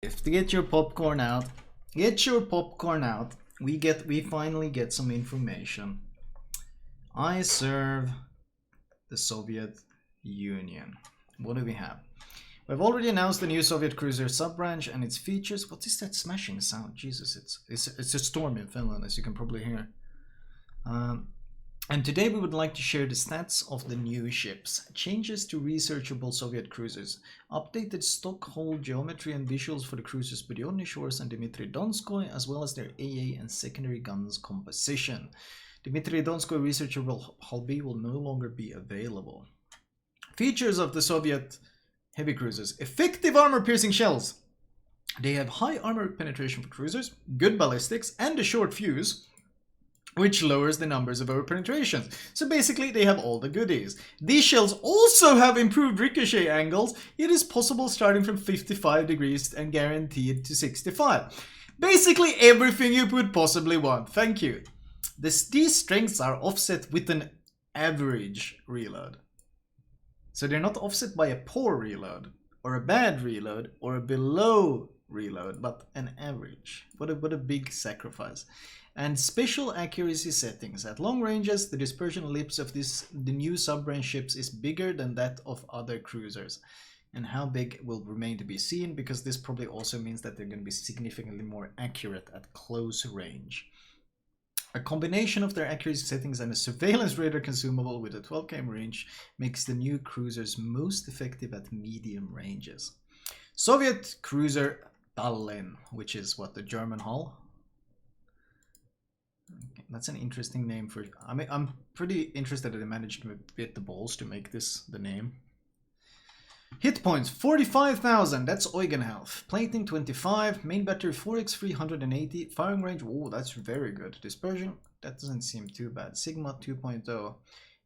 If to get your popcorn out, we finally get some information. I serve the Soviet Union. What do we have? We've already announced the new Soviet cruiser sub-branch and its features. What is that smashing sound? Jesus, it's a storm in Finland, as you can probably hear. And today we would like to share the stats of the new ships, changes to researchable Soviet cruisers, updated stock hull geometry and visuals for the cruisers Budyonny Shores and Dmitry Donskoy, as well as their AA and secondary guns composition. Dmitry Donskoy researchable hull B will no longer be available. Features of the Soviet heavy cruisers: effective armor-piercing shells. They have high armor penetration for cruisers, good ballistics, and a short fuse, which lowers the numbers of over-penetrations. So basically, they have all the goodies. These shells also have improved ricochet angles. It is possible starting from 55 degrees and guaranteed to 65. Basically, everything you could possibly want. Thank you. These strengths are offset with an average reload. So they're not offset by a poor reload, or a bad reload, or a below reload, but an average. What a big sacrifice. And special accuracy settings. At long ranges, the dispersion ellipse of the new sub-branch ships is bigger than that of other cruisers. And how big will remain to be seen, because this probably also means that they're going to be significantly more accurate at close range. A combination of their accuracy settings and a surveillance radar consumable with a 12 km range makes the new cruisers most effective at medium ranges. Soviet cruiser Tallin, which is what, the German hull? Okay, that's an interesting name for. I mean, I'm pretty interested that they managed to get the balls to make this the name. Hit points 45,000. That's Eugen health. Plating 25. Main battery 4x 380. Firing range. Oh, that's very good. Dispersion. That doesn't seem too bad. Sigma 2.0.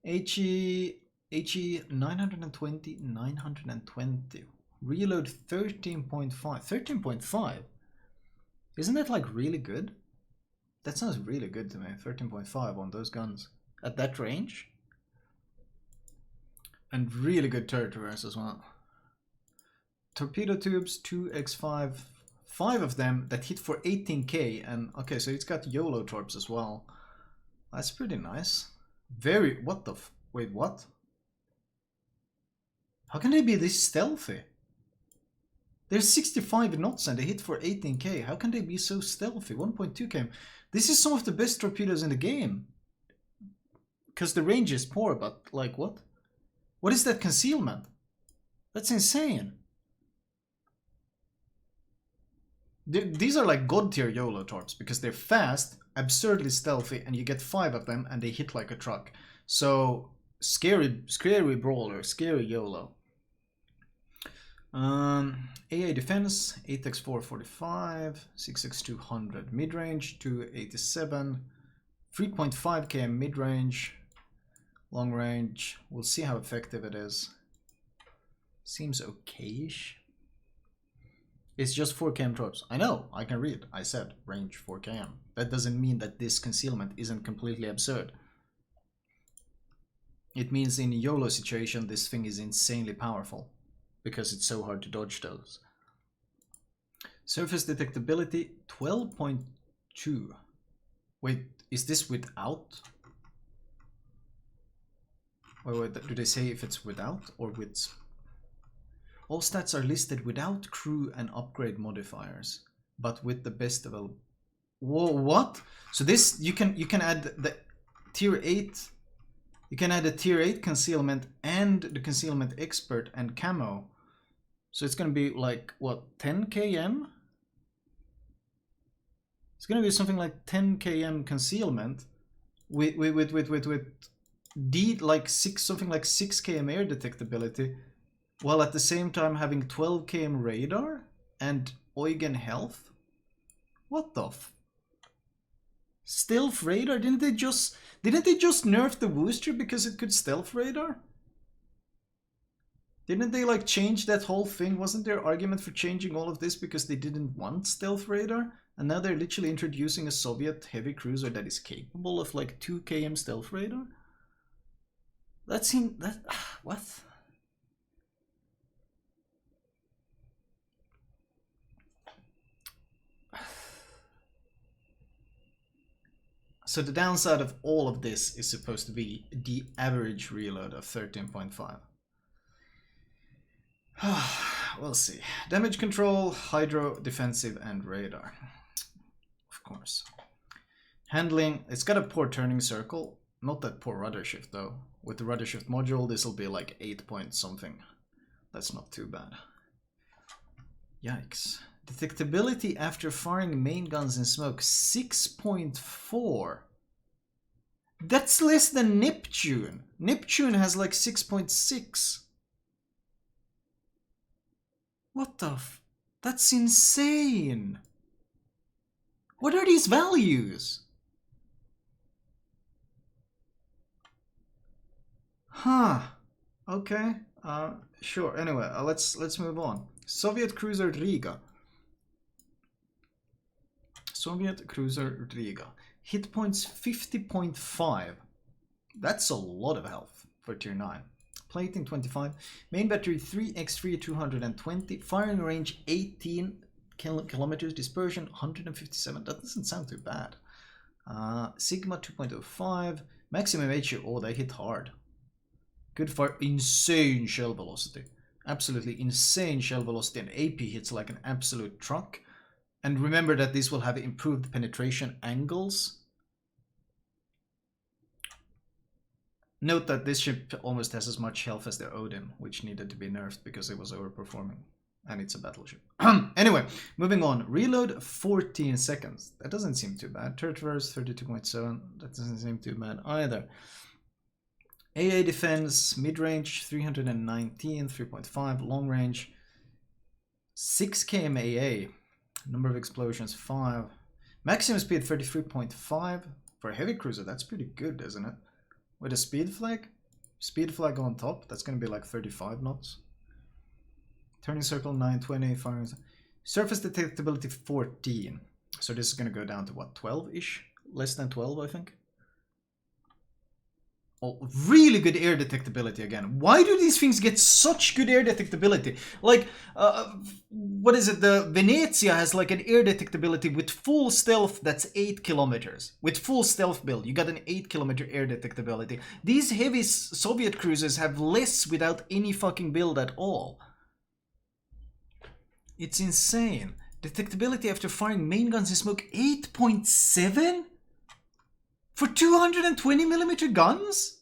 HE 920 920. Reload 13.5. 13.5. Isn't that like really good? That sounds really good to me. 13.5 on those guns at that range. And really good turret reverse as well. Torpedo tubes 2x5, 5 of them that hit for 18k, and okay, so it's got YOLO torps as well. That's pretty nice. Very, what the wait, what? How can they be this stealthy? They're 65 knots and they hit for 18k. How can they be so stealthy? 1.2 km. This is some of the best torpedoes in the game. Because the range is poor, but like what? What is that concealment? That's insane. These are like god tier YOLO torps because they're fast, absurdly stealthy, and you get 5 of them and they hit like a truck. So scary brawler, scary YOLO. AA defense 8x4 45, 6x 200 mid range, 287, 3.5 km mid range. Long range, we'll see how effective it is. Seems okay-ish. It's just 4 km torps. I know, I can read. I said range 4 km. That doesn't mean that this concealment isn't completely absurd. It means in a YOLO situation, this thing is insanely powerful because it's so hard to dodge those. Surface detectability 12.2. Wait, is this without? Wait, do they say if it's without or with? All stats are listed without crew and upgrade modifiers, but with the best available. Whoa, what? So this you can add the tier 8. You can add a tier 8 concealment and the concealment expert and camo. So it's gonna be like what, 10 km? It's gonna be something like 10 km concealment with like 6 km air detectability, while at the same time having 12 km radar and Eugen health. What the stealth radar? Didn't they just nerf the Wooster because it could stealth radar? Didn't they like change that whole thing? Wasn't there argument for changing all of this because they didn't want stealth radar? And now they're literally introducing a Soviet heavy cruiser that is capable of like 2 km stealth radar? That seemed that what? So the downside of all of this is supposed to be the average reload of 13.5. We'll see. Damage control, hydro, defensive, and radar. Of course. Handling, it's got a poor turning circle. Not that poor rudder shift though. With the rudder shift module, this will be like 8 point something. That's not too bad. Yikes. Detectability after firing main guns in smoke, 6.4. That's less than Neptune. Neptune has like 6.6. What the f... That's insane. What are these values? Huh. Okay. Sure. Anyway, let's move on. Soviet cruiser Riga. Soviet cruiser Riga. Hit points 50.5. That's a lot of health for tier 9. Plating 25. Main battery 3x3 220. Firing range 18 kilometers. Dispersion 157. That doesn't sound too bad. Sigma 2.05. Maximum HE. Oh, they hit hard. Good for insane shell velocity. Absolutely insane shell velocity, and AP hits like an absolute truck. And remember that this will have improved penetration angles. Note that this ship almost has as much health as the Odin, which needed to be nerfed because it was overperforming. And it's a battleship. Anyway, moving on. Reload 14 seconds. That doesn't seem too bad. Turret verse 32.7. That doesn't seem too bad either. AA defense, mid-range 319, 3.5, long range 6 km AA, number of explosions 5, maximum speed 33.5 for a heavy cruiser. That's pretty good, isn't it? With a speed flag on top, that's going to be like 35 knots. Turning circle 920, firing, surface detectability 14. So this is going to go down to what, 12-ish? Less than 12, I think. Oh, really good air detectability again. Why do these things get such good air detectability? Like, what is it? The Venezia has like an air detectability with full stealth that's 8 kilometers. With full stealth build, you got an 8 kilometer air detectability. These heavy Soviet cruisers have less without any fucking build at all. It's insane. Detectability after firing main guns in smoke, 8.7? For 220mm guns?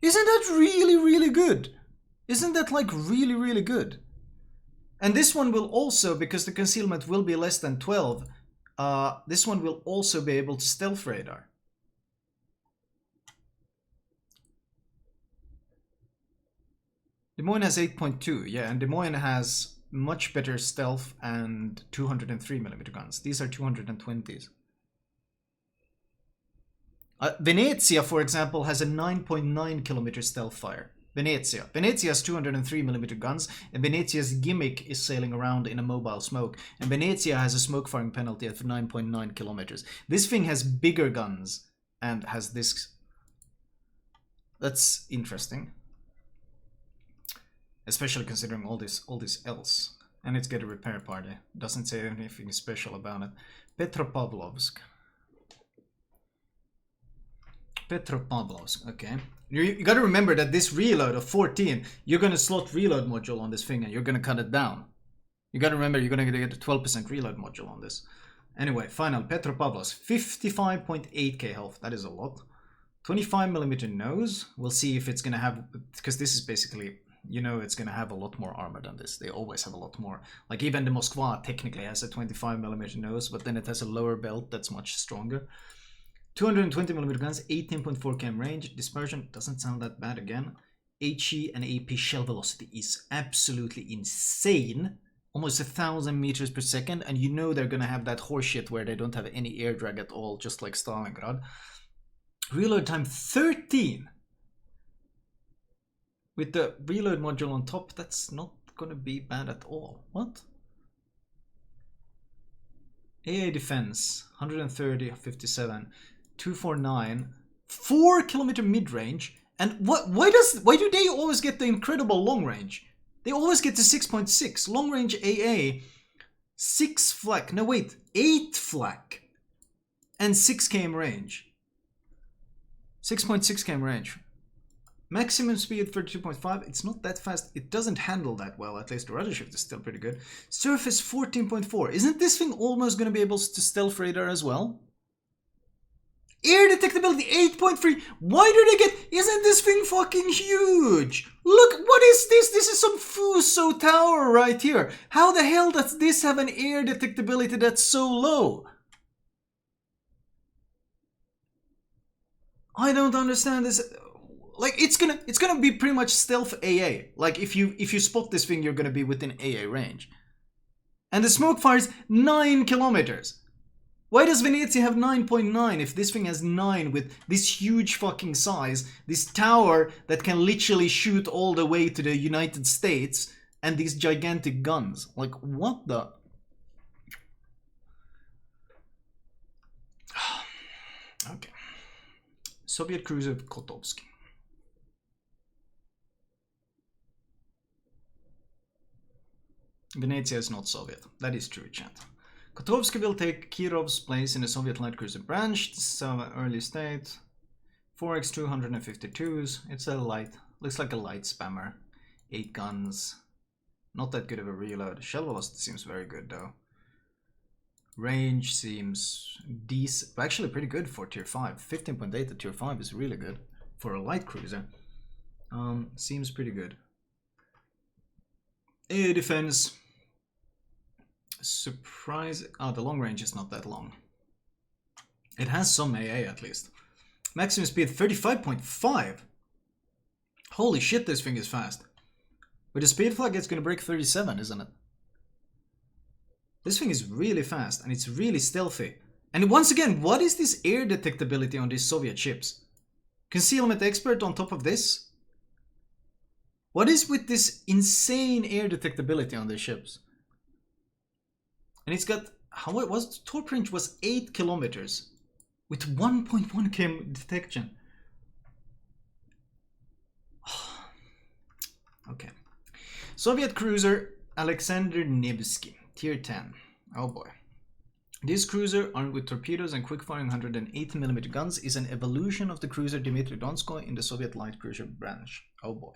Isn't that really, really good? Isn't that like really, really good? And this one will also, because the concealment will be less than 12, this one will also be able to stealth radar. Des Moines has 8.2, yeah, and Des Moines has much better stealth and 203mm guns. These are 220s. Venezia, for example, has a 9.9 kilometer stealth fire. Venezia has 203mm guns, and Venezia's gimmick is sailing around in a mobile smoke. And Venezia has a smoke firing penalty of 9.9 kilometers. This thing has bigger guns and has this. That's interesting. Especially considering all this else. And it's got a repair party. Doesn't say anything special about it. Petropavlovsk, okay. You gotta remember that this reload of 14, you're gonna slot reload module on this thing and you're gonna cut it down. You gotta remember you're gonna get a 12% reload module on this. Anyway, final, Petropavlovsk, 55.8k health, that is a lot. 25mm nose, we'll see if it's gonna have, because this is basically, you know, it's gonna have a lot more armor than this. They always have a lot more. Like even the Moskva technically has a 25mm nose, but then it has a lower belt that's much stronger. 220mm guns, 18.4 km range. Dispersion doesn't sound that bad again. HE and AP shell velocity is absolutely insane. Almost 1,000 meters per second. And you know they're going to have that horseshit where they don't have any air drag at all, just like Stalingrad. Reload time 13. With the reload module on top, that's not going to be bad at all. What? AA defense, 130, 57. 249, 4 kilometer mid-range, and why do they always get the incredible long range? They always get to 6.6 long range AA, 6 flak. No wait, 8 flak. and 6 km range. 6.6 km range. Maximum speed 32.5. It's not that fast. It doesn't handle that well. At least the rudder shift is still pretty good. Surface 14.4. Isn't this thing almost going to be able to stealth radar as well? Air detectability 8.3. Why do they get... Isn't this thing fucking huge? Look, what is this? This is some Fuso tower right here. How the hell does this have an air detectability that's so low? I don't understand this. Like, it's gonna be pretty much stealth AA. Like, if you spot this thing, you're gonna be within AA range. And the smoke fires 9 kilometers. Why does Venezia have 9.9 if this thing has 9 with this huge fucking size, this tower that can literally shoot all the way to the United States, and these gigantic guns? Like, what the... Okay. Soviet cruiser Kotovsky. Venezia is not Soviet. That is true, chat. Kotovsky will take Kirov's place in the Soviet light cruiser branch. This is an early state. 4x 252s. It's a light. Looks like a light spammer. 8 guns. Not that good of a reload. Shell velocity seems very good though. Range seems decent. Actually pretty good for tier 5. 15.8 at tier 5 is really good for a light cruiser. Seems pretty good. Air defense. Surprise. Oh, the long range is not that long. It has some AA at least. Maximum speed 35.5. Holy shit, this thing is fast. With a speed flag, it's gonna break 37, isn't it? This thing is really fast and it's really stealthy. And once again, what is this air detectability on these Soviet ships? Concealment expert on top of this? What is with this insane air detectability on these ships? And it's got, how it was, torp range was 8 kilometers with 1.1 km detection. Okay. Soviet cruiser Alexander Nevsky, tier 10. Oh boy. This cruiser, armed with torpedoes and quick-firing 180mm guns, is an evolution of the cruiser Dmitry Donskoy in the Soviet light cruiser branch. Oh boy.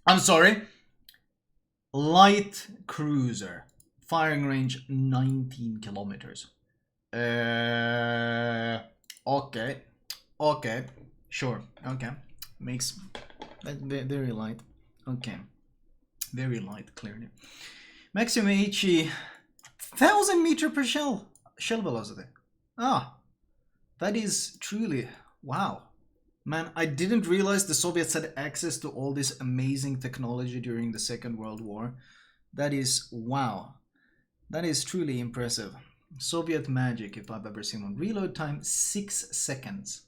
I'm sorry. Light cruiser. Firing range 19 kilometers. Okay. Okay. Sure. Okay. Makes that very light. Okay. Very light, clearly. Maximum HE 1000 meter per shell velocity. Ah. That is truly wow. Man, I didn't realize the Soviets had access to all this amazing technology during the Second World War. That is, wow. That is truly impressive. Soviet magic, if I've ever seen one. Reload time, 6 seconds.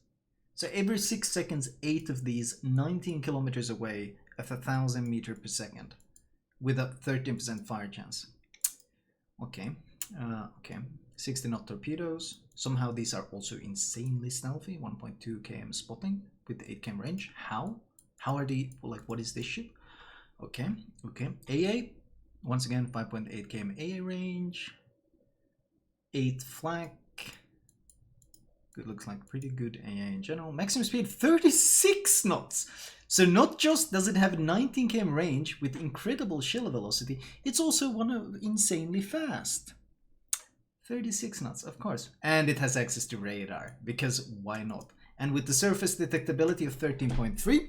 So every 6 seconds, 8 of these, 19 kilometers away at 1000 meters per second. With a 13% fire chance. Okay. Okay. 60 knot torpedoes. Somehow these are also insanely stealthy. 1.2 km spotting with 8 km range. How? How are they, like, what is this ship? Okay, okay. AA, once again, 5.8 km AA range. 8 flak. Good, looks like pretty good AA in general. Maximum speed, 36 knots. So not just does it have 19 km range with incredible shell velocity, it's also one of insanely fast. 36 knots, of course. And it has access to radar, because why not? And with the surface detectability of 13.3,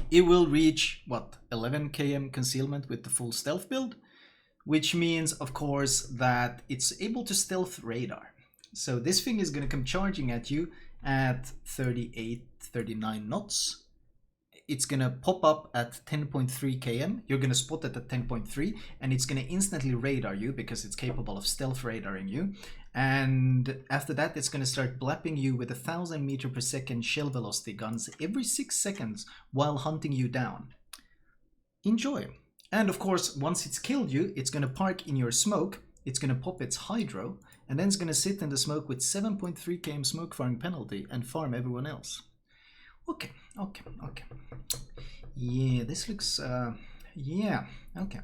it will reach, what, 11 km concealment with the full stealth build? Which means, of course, that it's able to stealth radar. So this thing is going to come charging at you at 38, 39 knots. It's going to pop up at 10.3 km. You're going to spot it at 10.3, and it's going to instantly radar you because it's capable of stealth radaring you. And after that, it's going to start blapping you with 1000 meters per second shell velocity guns every 6 seconds while hunting you down. Enjoy. And of course, once it's killed you, it's going to park in your smoke. It's going to pop its hydro, and then it's going to sit in the smoke with 7.3 km smoke firing penalty and farm everyone else. Okay, okay, okay. Yeah, this looks, yeah, okay,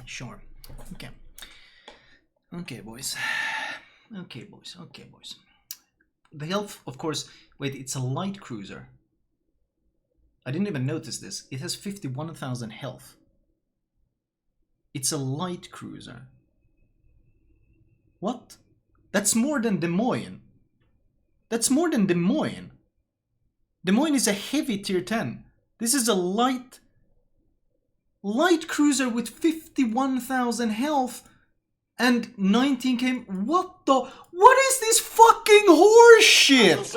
sure, okay. Okay, boys. Okay, boys. Okay, boys. The health, of course. Wait, it's a light cruiser. I didn't even notice this. It has 51,000 health. It's a light cruiser. What? That's more than Des Moines. That's more than Des Moines. Des Moines is a heavy tier 10. This is a light cruiser with 51,000 health and 19k. What is this fucking horse shit?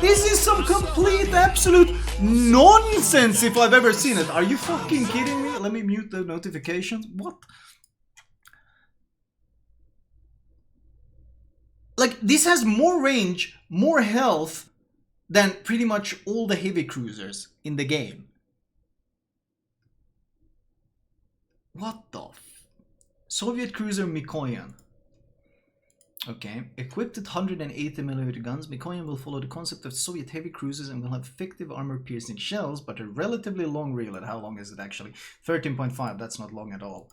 This is some complete absolute nonsense if I've ever seen it. Are you fucking kidding me? Let me mute the notifications. What? Like, this has more range, more health than pretty much all the heavy cruisers in the game. What the Soviet cruiser Mikoyan. Okay, equipped with 180mm guns, Mikoyan will follow the concept of Soviet heavy cruisers and will have effective armor-piercing shells, but a relatively long reload. How long is it actually? 13.5, that's not long at all.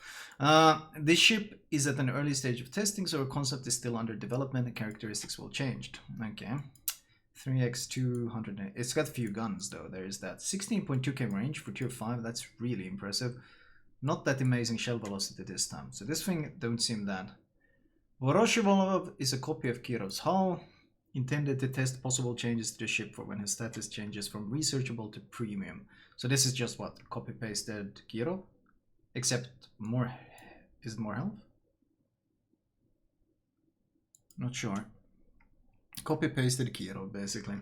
This ship is at an early stage of testing, so our concept is still under development and characteristics will change. Okay. 3x200. It's got a few guns though, there is that. 16.2k range for tier 5, that's really impressive. Not that amazing shell velocity this time, so this thing don't seem that. Voroshilov is a copy of Kirov's hull, intended to test possible changes to the ship for when his status changes from researchable to premium. So this is just what? Copy-pasted Kirov? Except more... Is it more health? Not sure. Copy-pasted Kirov, basically.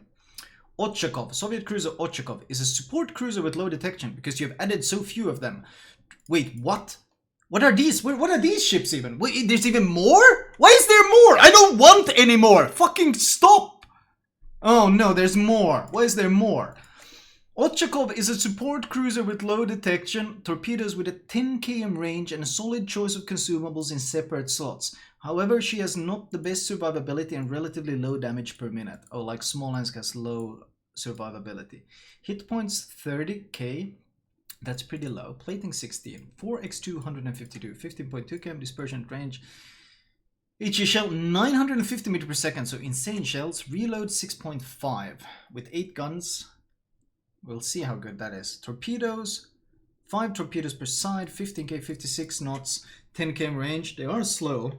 Otchakov. Soviet cruiser Otchakov is a support cruiser with low detection because you have added so few of them. Wait, what? What are these? What are these ships even? Wait, there's even more? Why is there more? I don't want any more. Fucking stop. Oh no, there's more. Why is there more? Otchakov is a support cruiser with low detection, torpedoes with a 10 km range and a solid choice of consumables in separate slots. However, she has not the best survivability and relatively low damage per minute. Oh, like Smolensk has low survivability. Hit points 30k. That's pretty low. Plating 16. 4x2, 152. 15.2 km dispersion range. HE shell 950 meters per second, so insane shells. Reload 6.5 with 8 guns. We'll see how good that is. Torpedoes. 5 torpedoes per side. 15k, 56 knots. 10 km range. They are slow.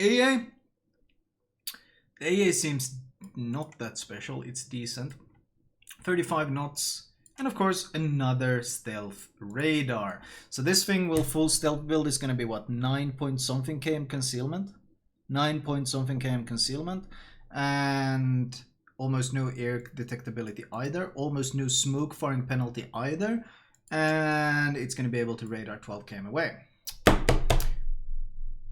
AA. The AA seems not that special. It's decent. 35 knots. And of course, another stealth radar. So this thing will full stealth build is going to be what? 9 point something km concealment? 9 point something km concealment. And almost no air detectability either. Almost no smoke firing penalty either. And it's going to be able to radar 12 km away.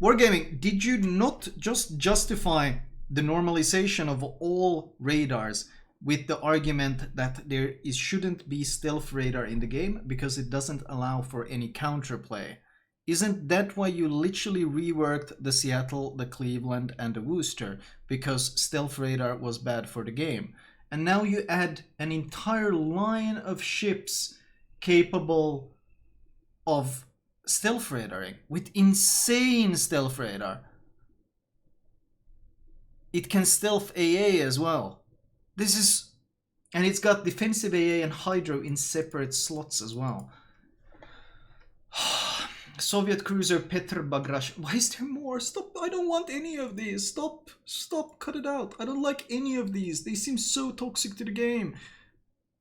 Wargaming, did you not just justify the normalization of all radars with the argument that there shouldn't be stealth radar in the game because it doesn't allow for any counterplay? Isn't that why you literally reworked the Seattle, the Cleveland, and the Worcester? Because stealth radar was bad for the game. And now you add an entire line of ships capable of stealth radaring with insane stealth radar. It can stealth AA as well. This is... And it's got defensive AA and hydro in separate slots as well. Soviet cruiser Petr Bagrash. Why is there more? Stop. I don't want any of these. Stop. Stop. Cut it out. I don't like any of these. They seem so toxic to the game.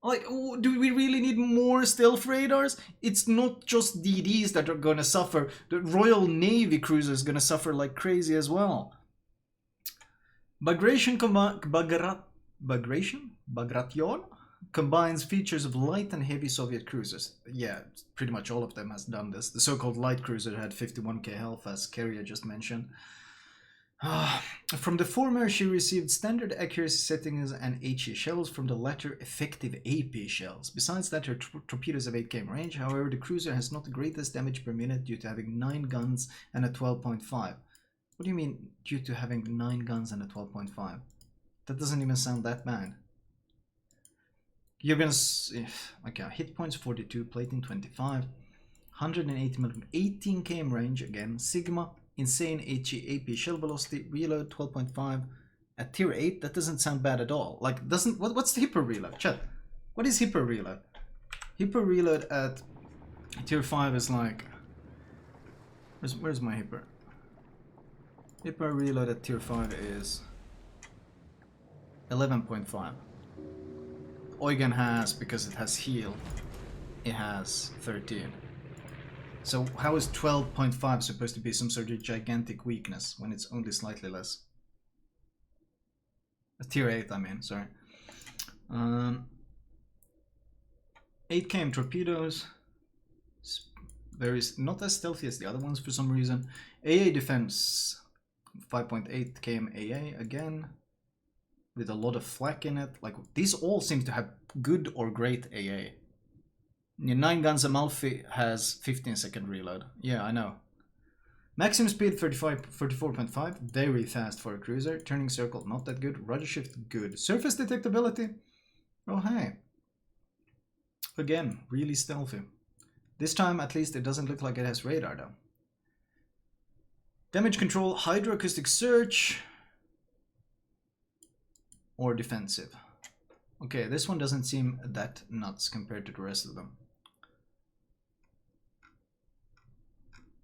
Like, do we really need more stealth radars? It's not just DDs that are gonna suffer. The Royal Navy cruiser is gonna suffer like crazy as well. Bagration combines features of light and heavy Soviet cruisers. Yeah, pretty much all of them has done this. The so-called light cruiser had 51k health, as Keria just mentioned. From the former, she received standard accuracy settings and HE shells, from the latter effective AP shells. Besides that, her torpedoes have 8 km range. However, the cruiser has not the greatest damage per minute due to having 9 guns and a 12.5. What do you mean, due to having 9 guns and a 12.5? That doesn't even sound that bad. You're gonna... Okay, hit points 42, plating 25, 180 mm, 18 km range again, Sigma, insane HE AP shell velocity, reload 12.5 at tier 8. That doesn't sound bad at all. Like, what's the hyper reload? Chat. What is hyper reload? Hyper reload at tier 5 is like, where's my hyper? Hyper reload at tier 5 is 11.5. Eugen has, because it has heal, it has 13. So how is 12.5 supposed to be some sort of gigantic weakness when it's only slightly less? Tier 8, I mean, sorry. 8 km torpedoes. Not as stealthy as the other ones for some reason. AA defense, 5.8 km AA again, with a lot of flak in it. Like, these all seem to have good or great AA. Your 9 guns Amalfi has 15-second reload. Yeah, I know. Maximum speed 34.5, very fast for a cruiser. Turning circle, not that good. Rudder shift, good. Surface detectability, oh hey. Again, really stealthy. This time, at least, it doesn't look like it has radar, though. Damage control, hydroacoustic search, or defensive. Okay, this one doesn't seem that nuts compared to the rest of them.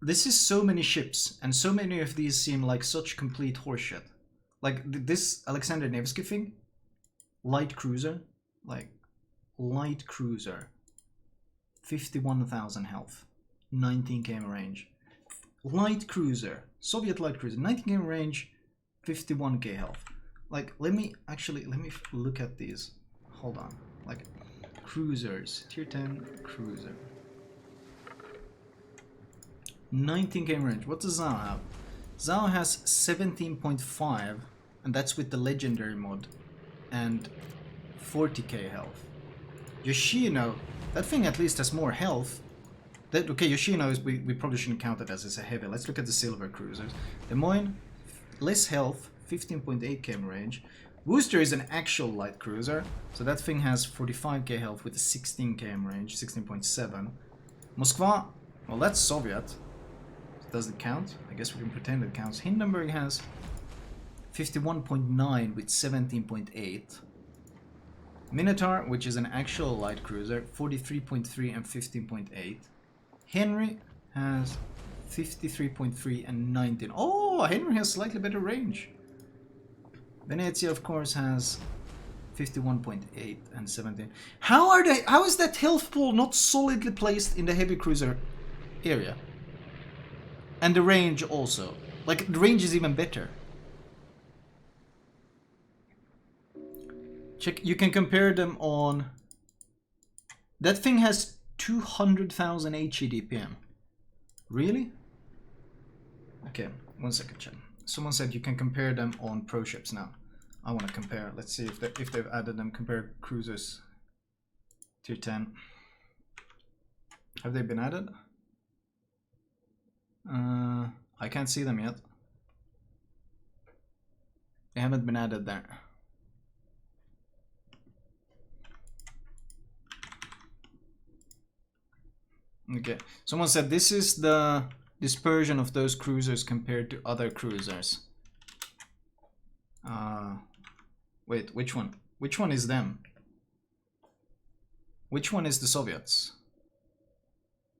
This is so many ships, and so many of these seem like such complete horseshit. Like, this Alexander Nevsky thing, light cruiser, like, light cruiser, 51,000 health, 19 km range. Light cruiser, Soviet light cruiser, 19 km range, 51k health. Like, let me look at these. Hold on. Like, cruisers, tier 10 cruiser. 19 km range. What does Zao have? Zao has 17.5, and that's with the legendary mod, and 40k health. Yoshino, that thing at least has more health. Okay, Yoshino is, we probably shouldn't count it as a heavy. Let's look at the silver cruisers. Des Moines, less health, 15.8 km range. Worcester is an actual light cruiser, so that thing has 45k health with a 16 km range, 16.7. Moskva, well, that's Soviet. Does it count? I guess we can pretend it counts. Hindenburg has 51.9 with 17.8. Minotaur, which is an actual light cruiser, 43.3 and 15.8. Henry has 53.3 and 19. Oh, Henry has slightly better range. Venezia, of course, has 51.8 and 17. How is that health pool not solidly placed in the heavy cruiser area? And the range also. Like, the range is even better. Check, you can compare them on... That thing has 200,000 HE DPM. Really? Okay, 1 second, chat. Someone said you can compare them on pro ships now. I want to compare. Let's see if they've added them. Compare cruisers. Tier 10. Have they been added? I can't see them yet. They haven't been added there. Okay, someone said this is the dispersion of those cruisers compared to other cruisers. Wait, which one? Which one is them? Which one is the Soviets?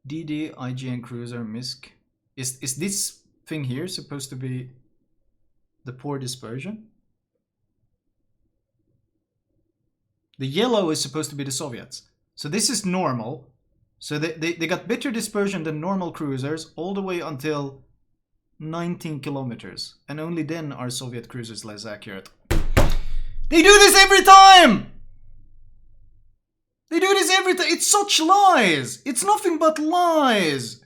DD, IGN cruiser, MISC. Is this thing here supposed to be the poor dispersion? The yellow is supposed to be the Soviets. So this is normal. So they got better dispersion than normal cruisers all the way until 19 kilometers. And only then are Soviet cruisers less accurate. They do this every time! They do this every time! It's such lies! It's nothing but lies!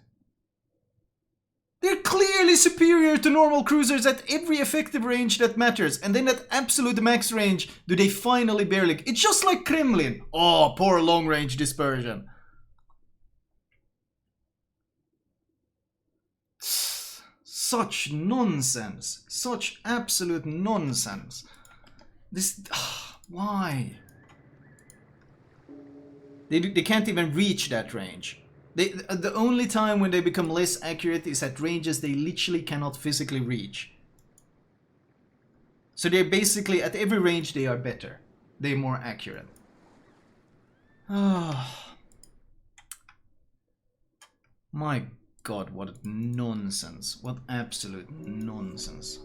They're clearly superior to normal cruisers at every effective range that matters. And then at absolute max range, do they finally barely... It's just like Kremlin. Oh, poor long range dispersion. Such nonsense. Such absolute nonsense. This... why? They can't even reach that range. The only time when they become less accurate is at ranges they literally cannot physically reach. So they're basically, at every range they are better. They're more accurate. Ah, my god, what nonsense. What absolute nonsense.